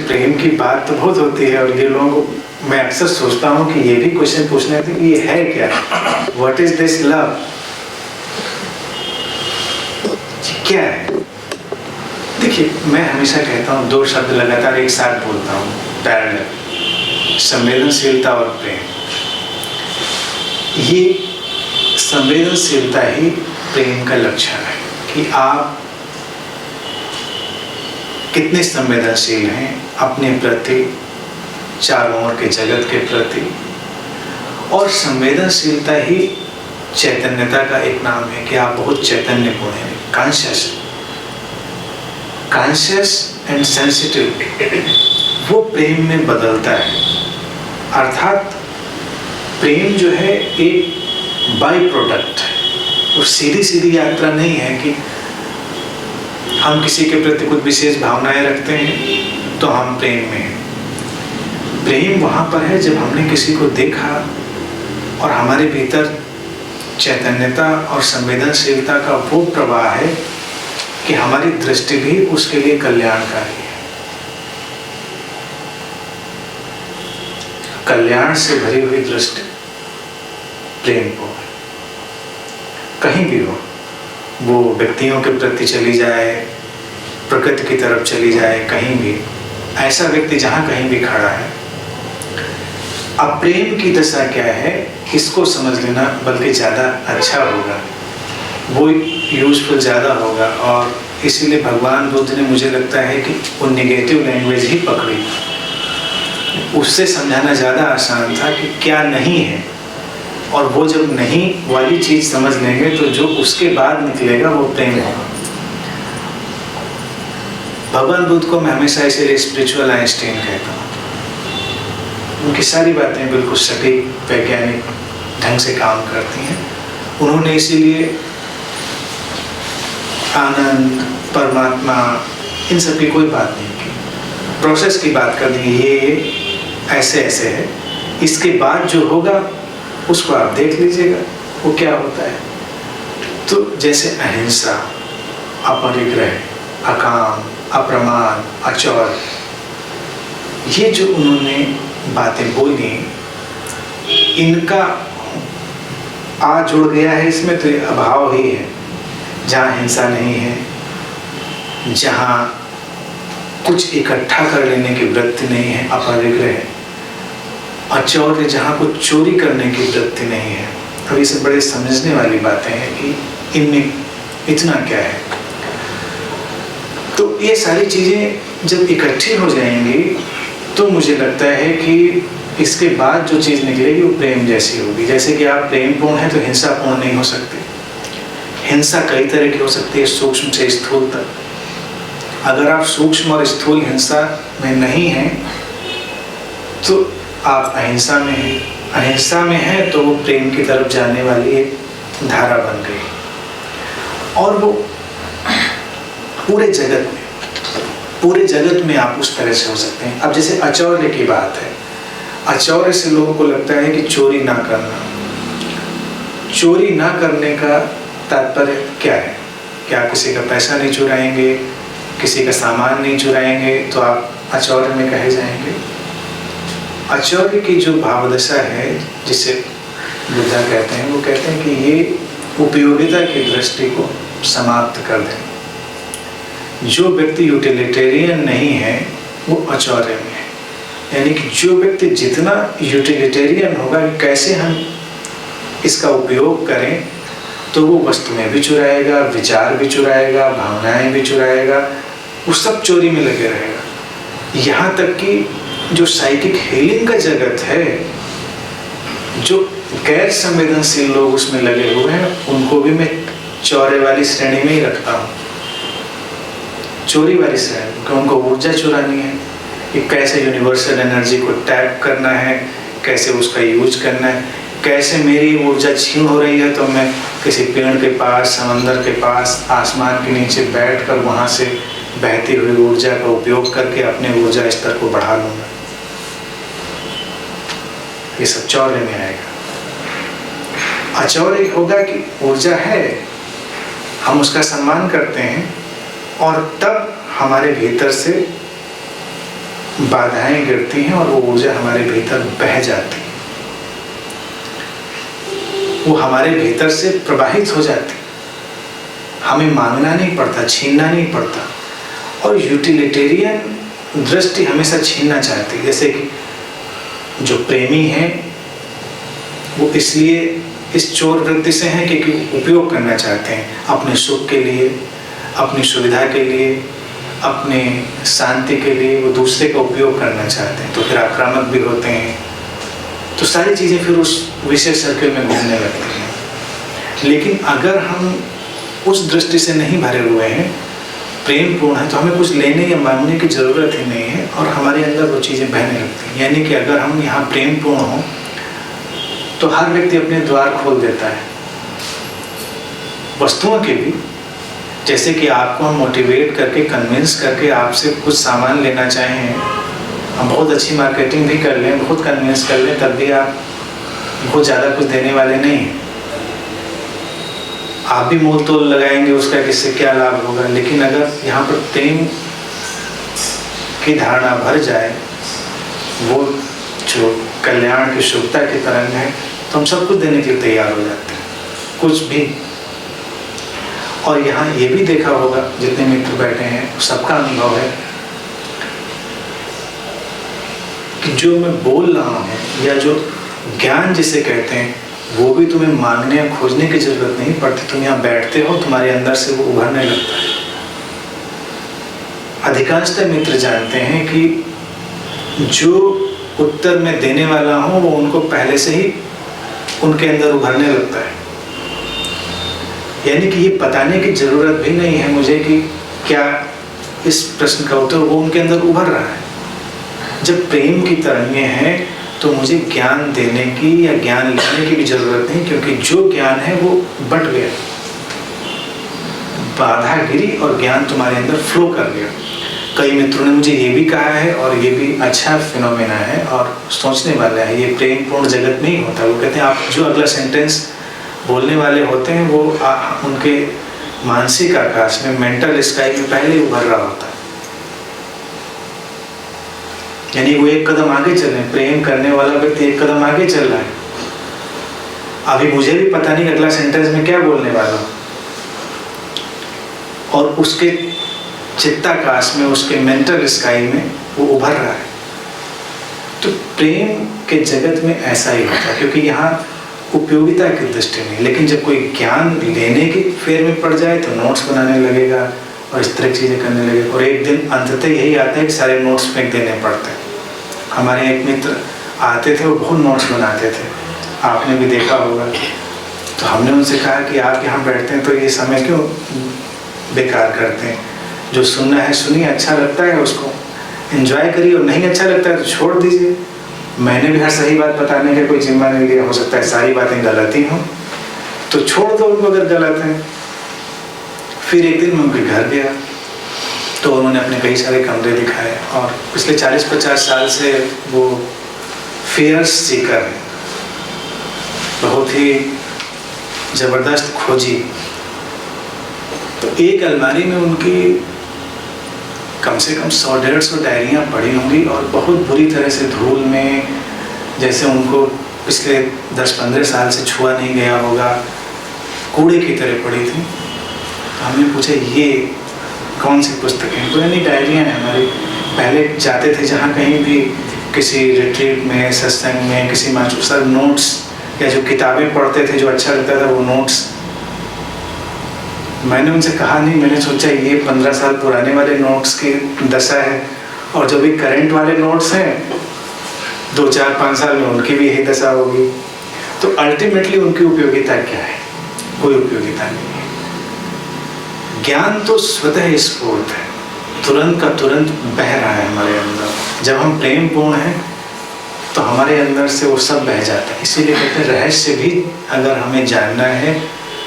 प्रेम की बात तो बहुत होती है और ये लोगों को मैं अक्सर सोचता हूँ कि ये भी क्वेश्चन पूछना है कि ये है क्या, व्हाट इज दिस लव, क्या है। देखिए, मैं हमेशा कहता हूँ दो शब्द लगातार एक साथ बोलता हूँ, पैरेलल, संवेदनशीलता और प्रेम। ये संवेदनशीलता ही प्रेम का लक्षण है कि आप कितने संवेदनशील हैं अपने प्रति, चारों ओर के जगत के प्रति। और संवेदनशीलता ही चैतन्यता का एक नाम है कि आप बहुत चैतन्यपूर्ण हैं, कॉन्शियस एंड सेंसिटिव। वो प्रेम में बदलता है, अर्थात प्रेम जो है एक बाई प्रोडक्ट है। वो सीधी सीधी यात्रा नहीं है कि हम किसी के प्रति कुछ विशेष भावनाएं रखते हैं तो हम प्रेम में हैं। प्रेम वहाँ पर है जब हमने किसी को देखा और हमारे भीतर चैतन्यता और संवेदनशीलता का वो प्रवाह है कि हमारी दृष्टि भी उसके लिए कल्याणकारी है। कल्याण से भरी हुई दृष्टि प्रेम को है। कहीं भी हो, वो व्यक्तियों के प्रति चली जाए, प्रकृति की तरफ चली जाए, कहीं भी ऐसा व्यक्ति जहां कहीं भी खड़ा है, अब प्रेम की दशा क्या है इसको समझ लेना बल्कि ज़्यादा अच्छा होगा, वो यूजफुल ज़्यादा होगा। और इसीलिए भगवान बुद्ध ने, मुझे लगता है कि वो नेगेटिव लैंग्वेज ही पकड़ी, उससे समझाना ज़्यादा आसान था कि क्या नहीं है। और वो जब नहीं वाली चीज़ समझ लेंगे तो जो उसके बाद निकलेगा वो प्रेम होगा। भगवान बुद्ध को मैं हमेशा इसीलिए स्पिरिचुअल आइंस्टाइन कहता हूँ। उनकी सारी बातें बिल्कुल सटीक वैज्ञानिक ढंग से काम करती हैं। उन्होंने इसीलिए आनंद, परमात्मा, इन सब की कोई बात नहीं की, प्रोसेस की बात कर दी, ये ऐसे ऐसे है, इसके बाद जो होगा उसको आप देख लीजिएगा वो क्या होता है। तो जैसे अहिंसा, अपरिग्रह, अकाम, अप्रमाद, अचौर, ये जो उन्होंने बातें बोली, इनका आ जुड़ गया है इसमें, तो ये अभाव ही है। जहाँ हिंसा नहीं है, जहाँ कुछ इकट्ठा कर लेने की वृत्ति नहीं है, अपरिग्रह, अचौर्य, जहाँ कुछ चोरी करने की वृत्ति नहीं है। अब ये सब बड़े समझने वाली बातें हैं कि इनमें इतना क्या है। तो ये सारी चीज़ें जब इकट्ठी हो जाएंगी तो मुझे लगता है कि इसके बाद जो चीज़ निकलेगी वो प्रेम जैसी होगी। जैसे कि आप प्रेमपूर्ण हैं तो हिंसापूर्ण नहीं हो सकते। हिंसा कई तरह की हो सकती है, सूक्ष्म से स्थूल तक। अगर आप सूक्ष्म और स्थूल हिंसा में नहीं हैं तो आप अहिंसा में हैं। अहिंसा में हैं तो वो प्रेम की तरफ जाने वाली एक धारा बन गई। और वो पूरे जगत में आप उस तरह से हो सकते हैं। अब जैसे अचौर्य की बात है, अचौर्य से लोगों को लगता है कि चोरी ना करना। चोरी ना करने का तात्पर्य क्या है? कि आप किसी का पैसा नहीं चुराएंगे, किसी का सामान नहीं चुराएंगे तो आप अचौर्य में कहे जाएंगे। अचौर्य की जो भावदशा है जिसे बुद्धा कहते हैं, वो कहते हैं कि ये उपयोगिता की दृष्टि को समाप्त कर दें। जो व्यक्ति यूटिलिटेरियन नहीं है वो अचौर्य में है। यानी कि जो व्यक्ति जितना यूटिलिटेरियन होगा कि कैसे हम इसका उपयोग करें, तो वो वस्तु में भी चुराएगा, विचार भी चुराएगा, भावनाएं भी चुराएगा, वो सब चोरी में लगे रहेगा। यहाँ तक कि जो साइकिक हीलिंग का जगत है, जो गैर संवेदनशील लोग उसमें लगे हुए हैं, उनको भी मैं चौरे वाली श्रेणी में ही रखता हूँ, चोरी वाली श्रेणी, क्योंकि उनको ऊर्जा चुरानी है कि कैसे यूनिवर्सल एनर्जी को टैप करना है, कैसे उसका यूज करना है, कैसे मेरी ऊर्जा छीन हो रही है तो मैं किसी पेड़ के पास, समंदर के पास, आसमान के नीचे बैठकर वहाँ से बहती हुई ऊर्जा का उपयोग करके अपने ऊर्जा स्तर को बढ़ा लूँगा। ये सब चौर्य में आएगा। अचौर्य होगा कि ऊर्जा है, हम उसका सम्मान करते हैं और तब हमारे भीतर से बाधाएं गिरती हैं और वो ऊर्जा हमारे भीतर बह जाती है, वो हमारे भीतर से प्रवाहित हो जाती, हमें मांगना नहीं पड़ता, छीनना नहीं पड़ता। और यूटिलिटेरियन दृष्टि हमेशा छीनना चाहती है। जैसे कि जो प्रेमी हैं वो इसलिए इस चोर वृत्ति से हैं कि उपयोग करना चाहते हैं अपने सुख के लिए, अपनी सुविधा के लिए, अपने शांति के लिए, वो दूसरे का उपयोग करना चाहते हैं, तो फिर आक्रामक भी होते हैं। तो सारी चीज़ें फिर उस विशेष सर्कल में घूमने लगती हैं। लेकिन अगर हम उस दृष्टि से नहीं भरे हुए हैं, प्रेम पूर्ण है, तो हमें कुछ लेने या मांगने की ज़रूरत ही नहीं है और हमारे अंदर वो चीज़ें बहने लगती हैं। यानी कि अगर हम यहाँ प्रेम पूर्ण हों तो हर व्यक्ति अपने द्वार खोल देता है, वस्तुओं के भी। जैसे कि आपको हम मोटिवेट करके, कन्विंस करके आपसे कुछ सामान लेना चाहें, हम बहुत अच्छी मार्केटिंग भी कर लें, बहुत कन्विंस कर लें, तब भी आप बहुत ज़्यादा कुछ देने वाले नहीं हैं। आप भी मोल तोल लगाएंगे उसका कि इससे क्या लाभ होगा। लेकिन अगर यहाँ पर प्रेम की धारणा भर जाए, वो जो कल्याण की शुभता की तरंग है, तो हम सब कुछ देने के लिए तैयार हो जाते हैं, कुछ भी। और यहाँ ये भी देखा होगा, जितने मित्र बैठे हैं सबका अनुभव है कि जो मैं बोल रहा हूँ या जो ज्ञान जिसे कहते हैं, वो भी तुम्हें मांगने या खोजने की जरूरत नहीं पड़ती। तुम यहाँ बैठते हो, तुम्हारे अंदर से वो उभरने लगता है। अधिकांशतः मित्र जानते हैं कि जो उत्तर मैं देने वाला हूँ वो उनको पहले से ही उनके अंदर उभरने लगता है। यानी कि ये बताने की जरूरत भी नहीं है मुझे कि क्या इस प्रश्न का उत्तर, वो उनके अंदर उभर रहा है। जब प्रेम की तरंगें हैं तो मुझे ज्ञान देने की या ज्ञान लेने की भी जरूरत नहीं, क्योंकि जो ज्ञान है वो बट गया, बाधा गिरी और ज्ञान तुम्हारे अंदर फ्लो कर गया। कई मित्रों ने मुझे ये भी कहा है, और ये भी अच्छा फिनोमेना है और सोचने वाला है, ये प्रेम पूर्ण जगत में ही होता है। वो कहते हैं आप जो अगला सेंटेंस बोलने वाले होते हैं वो उनके मानसिक आकाश में, मेंटल स्काई में पहले उभर रहा होता है। यानी वो एक कदम आगे चल रहे हैं, प्रेम करने वाला व्यक्ति एक कदम आगे चल रहा है। अभी मुझे भी पता नहीं अगला सेंटेंस में क्या बोलने वाला हूं, और उसके चित्ताकाश में, उसके मेंटल स्काई में वो उभर रहा है। तो प्रेम के जगत में ऐसा ही होता है, क्योंकि यहाँ उपयोगिता की दृष्टि नहीं। लेकिन जब कोई ज्ञान लेने की फेर में पड़ जाए तो नोट्स बनाने लगेगा और इस तरह की चीज़ें करने लगेगा, और एक दिन अंततः यही आता है कि सारे नोट्स फेंक देने पड़ते हैं। हमारे एक मित्र आते थे, वो बहुत नोट्स बनाते थे, आपने भी देखा होगा। तो हमने उनसे कहा कि आप यहाँ बैठते हैं तो ये समय क्यों बेकार करते हैं, जो सुनना है सुनिए, अच्छा लगता है उसको एंजॉय करिए, और नहीं अच्छा लगता है तो छोड़ दीजिए। मैंने भी हर सही बात बताने का कोई जिम्मा नहीं लिया, हो सकता है सारी बातें गलत ही हों, तो छोड़ दो उनको अगर गलत है। फिर एक दिन मैं उनके घर गया तो उन्होंने अपने कई सारे कमरे दिखाए, और पिछले 40-50 साल से वो फेयर्स सीकर हैं, बहुत ही ज़बरदस्त खोजी। तो एक अलमारी में उनकी कम से कम 100-150 डायरियाँ पड़ी होंगी, और बहुत बुरी तरह से धूल में, जैसे उनको पिछले 10-15 साल से छुआ नहीं गया होगा, कूड़े की तरह पड़ी थी। तो हमने पूछा ये कौन सी पुस्तकें? पुरानी डायरियाँ हैं हमारी, पहले जाते थे जहाँ कहीं भी, किसी रिट्रीट में, सत्संग में, किसी मास्टर, सब नोट्स या जो किताबें पढ़ते थे जो अच्छा लगता था वो नोट्स। मैंने उनसे कहा नहीं, मैंने सोचा ये 15 साल पुराने वाले नोट्स की दशा है, और जो भी करंट वाले नोट्स हैं 2-4-5 साल में उनकी भी यही दशा होगी। तो अल्टीमेटली उनकी उपयोगिता क्या है? कोई उपयोगिता नहीं है। ज्ञान तो स्वतः स्फूर्त है, तुरंत का तुरंत बह रहा है हमारे अंदर। जब हम प्रेम पूर्ण हैं तो हमारे अंदर से वो सब बह जाता है। इसीलिए कहते हैं रहस्य भी अगर हमें जानना है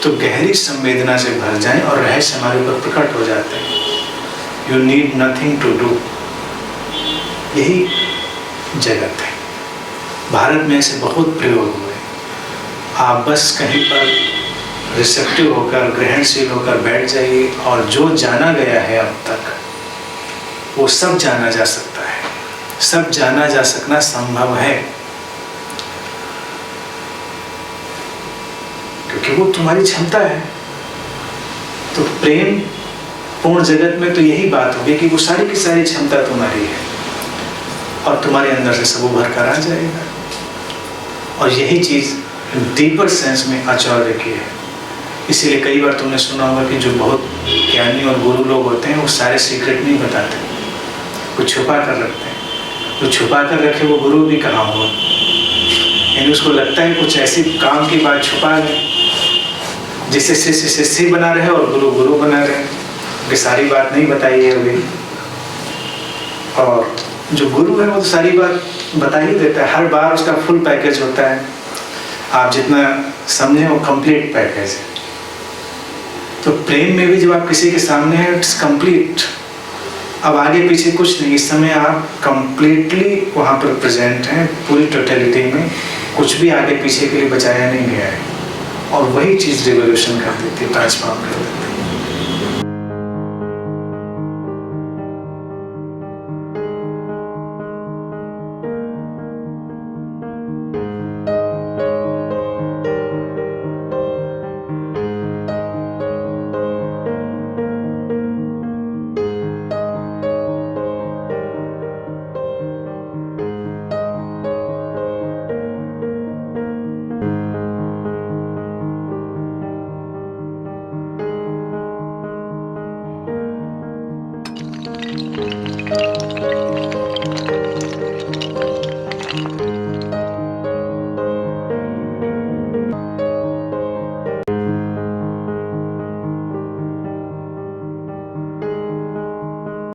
तो गहरी संवेदना से भर जाएं, और रहस्य हमारे ऊपर प्रकट हो जाते हैं। You need nothing to do, यही जगत है। भारत में ऐसे बहुत प्रयोग हुए। आप बस कहीं पर रिसेप्टिव होकर, ग्रहणशील होकर बैठ जाइए और जो जाना गया है अब तक वो सब जाना जा सकता है। सब जाना जा सकना संभव है, क्योंकि वो तुम्हारी क्षमता है। तो प्रेम पूर्ण जगत में तो यही बात होगी कि वो सारी की सारी क्षमता तुम्हारी है और तुम्हारे अंदर से सब उभर कर आ जाएगा। और यही चीज़ डीपर सेंस में आचार्य की है। इसीलिए कई बार तुमने सुना होगा कि जो बहुत ज्ञानी और गुरु लोग होते हैं वो सारे सीक्रेट नहीं बताते, वो छुपा कर रखते हैं। जो छुपा कर रखे वो गुरु भी कहाँ होगा, यानी उसको लगता है कुछ ऐसी काम की बात छुपा है जिससे शिष्य शिष्य बना रहे और गुरु गुरु बना रहे, कि सारी बात नहीं बताई है अभी। और जो गुरु है वो तो सारी बात बता ही देता है, हर बार उसका फुल पैकेज होता है। आप जितना समझें वो कंप्लीट पैकेज है। तो प्रेम में भी जब आप किसी के सामने हैं, इट्स कंप्लीट। अब आगे पीछे कुछ नहीं, इस समय आप कंप्लीटली वहाँ पर प्रेजेंट हैं, पूरी टोटलिटी में। कुछ भी आगे पीछे के लिए बचाया नहीं गया है। और वही चीज़ रिवोल्यूशन कर देती है, ट्रांसफॉर्म कर देती है।